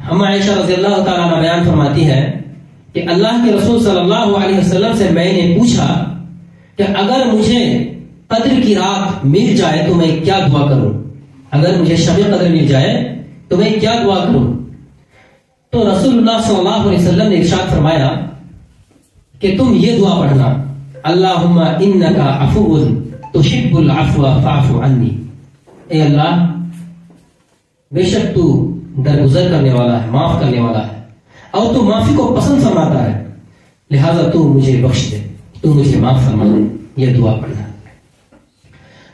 ہم عائشہ رضی اللہ تعالیٰ عنہ بیان فرماتی ہے کہ اللہ کے رسول صلی اللہ علیہ وسلم سے میں نے پوچھا کہ اگر مجھے قدر کی رات مل جائے تو میں کیا دعا کروں؟ اگر مجھے شب قدر مل جائے تو میں کیا دعا کروں؟ تو رسول اللہ صلی اللہ علیہ وسلم نے ارشاد فرمایا کہ تم یہ دعا پڑھنا، اللہم انکا عفو تحب العفو فاعف عنی، اے اللہ بے شک تو درگزر کرنے والا ہے، معاف کرنے والا ہے، اور تو معافی کو پسند فرماتا ہے، لہذا تو مجھے بخش دے، تو مجھے معاف فرما دے۔ یہ دعا پڑھنا۔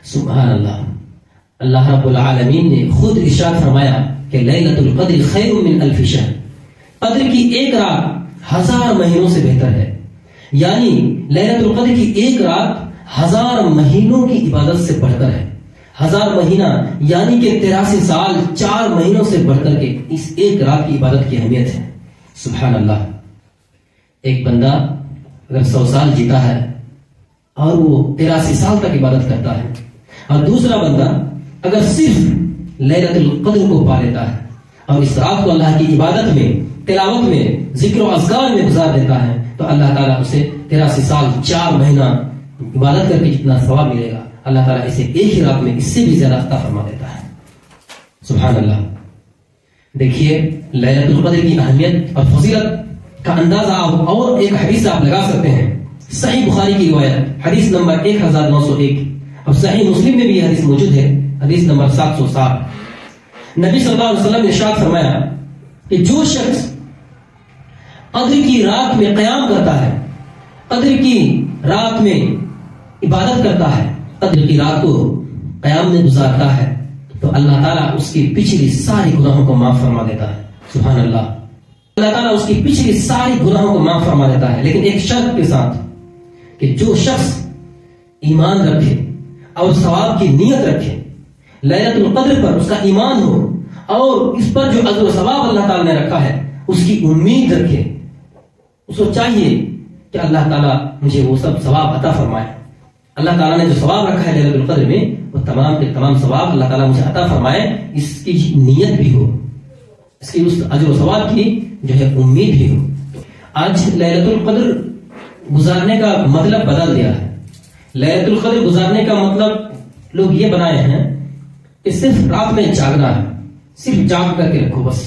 سبحان اللہ، اللہ رب العالمین نے خود ارشاد فرمایا کہ لیلۃ القدر خیر من الف شہر، قدر کی ایک رات 1000 مہینوں سے بہتر ہے، یعنی لیلۃ القدر کی ایک رات 1000 مہینوں کی عبادت سے بڑھ کر ہے۔ 1000 مہینہ یعنی کہ 83 سال 4 مہینوں سے بڑھ کر کے اس ایک رات کی عبادت کی اہمیت ہے۔ سبحان اللہ، ایک بندہ اگر 100 سال جیتا ہے اور وہ 83 سال تک عبادت کرتا ہے، اور دوسرا بندہ اگر صرف لیلۃ القدر کو پا لیتا ہے اور اس رات کو اللہ کی عبادت میں، تلاوت میں، ذکر و اذکار میں گزار دیتا ہے، تو اللہ تعالیٰ اسے 83 سال 4 مہینہ عبادت کر کے جتنا ثواب ملے گا، اللہ تعالیٰ اسے ایک ہی رات میں اس سے بھی زیادہ عطا فرما دیتا ہے۔ سبحان اللہ، دیکھیے لیلۃ القدر کی اہمیت اور فضیلت کا اندازہ آپ اور ایک حدیث سے آپ لگا سکتے ہیں۔ صحیح بخاری کی روایت حدیث نمبر 1901، اور صحیح مسلم میں بھی یہ حدیث موجود ہے، حدیث نمبر 707۔ نبی صلی اللہ علیہ وسلم نے ارشاد فرمایا کہ جو شخص قدر کی رات میں قیام کرتا ہے، قدر کی رات میں عبادت کرتا ہے، قدر کی رات کو قیام میں گزارتا ہے، تو اللہ تعالیٰ اس کی پچھلی ساری گناہوں کو معاف فرما دیتا ہے۔ سبحان اللہ، اللہ تعالیٰ اس کی پچھلی ساری گناہوں کو معاف فرما دیتا ہے، لیکن ایک شرط کے ساتھ کہ جو شخص ایمان رکھے اور ثواب کی نیت رکھے، لیلۃ القدر پر اس کا ایمان ہو اور اس پر جو اجر و ثواب اللہ تعالیٰ نے رکھا ہے اس کی امید رکھے، اس کو چاہیے کہ اللہ تعالیٰ مجھے وہ سب ثواب عطا فرمائے، اللہ تعالیٰ نے جو ثواب رکھا ہے لیلۃ القدر میں وہ تمام کے تمام ثواب اللہ تعالیٰ مجھے عطا فرمائے، اس کی نیت بھی ہو، اس کی اس اجر و ثواب کی جو ہے امید بھی ہو۔ آج لیلۃ القدر گزارنے کا مطلب بدل دیا ہے۔ لیلۃ القدر گزارنے کا مطلب لوگ یہ بنائے ہیں کہ صرف رات میں جاگنا ہے، صرف جاگ کر کے رکھو، بس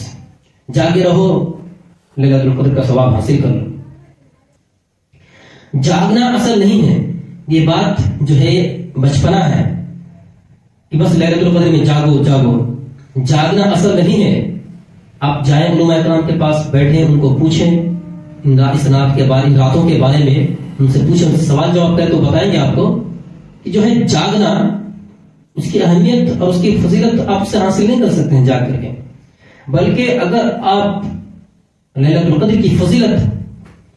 جاگے رہو، لیلۃ القدر کا ثواب حاصل کر لو۔ جاگنا اصل نہیں ہے، یہ بات جو ہے بچپنا ہے کہ بس لیلۃ القدر میں جاگو جاگو، جاگنا اصل نہیں ہے۔ آپ جائیں علماء کرام کے پاس، بیٹھیں، ان کو پوچھیں اس رات کے بارے، راتوں کے بارے میں ان سے پوچھیں، سوال جواب کریں تو بتائیں گے آپ کو کہ جو ہے جاگنا، اس کی اہمیت اور اس کی فضیلت آپ سے حاصل نہیں کر سکتے ہیں جاگ کر کے، بلکہ اگر آپ لیلۃ القدر کی فضیلت،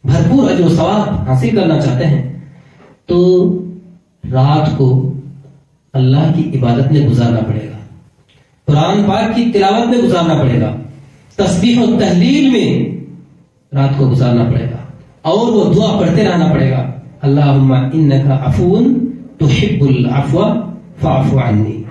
بھرپور اجر و ثواب حاصل کرنا چاہتے ہیں تو رات کو اللہ کی عبادت میں گزارنا پڑے گا، قرآن پاک کی تلاوت میں گزارنا پڑے گا، تسبیح و تہلیل میں رات کو گزارنا پڑے گا، اور وہ دعا پڑھتے رہنا پڑے گا، اللہم انکا عفو تحب العفو فاعف عنی۔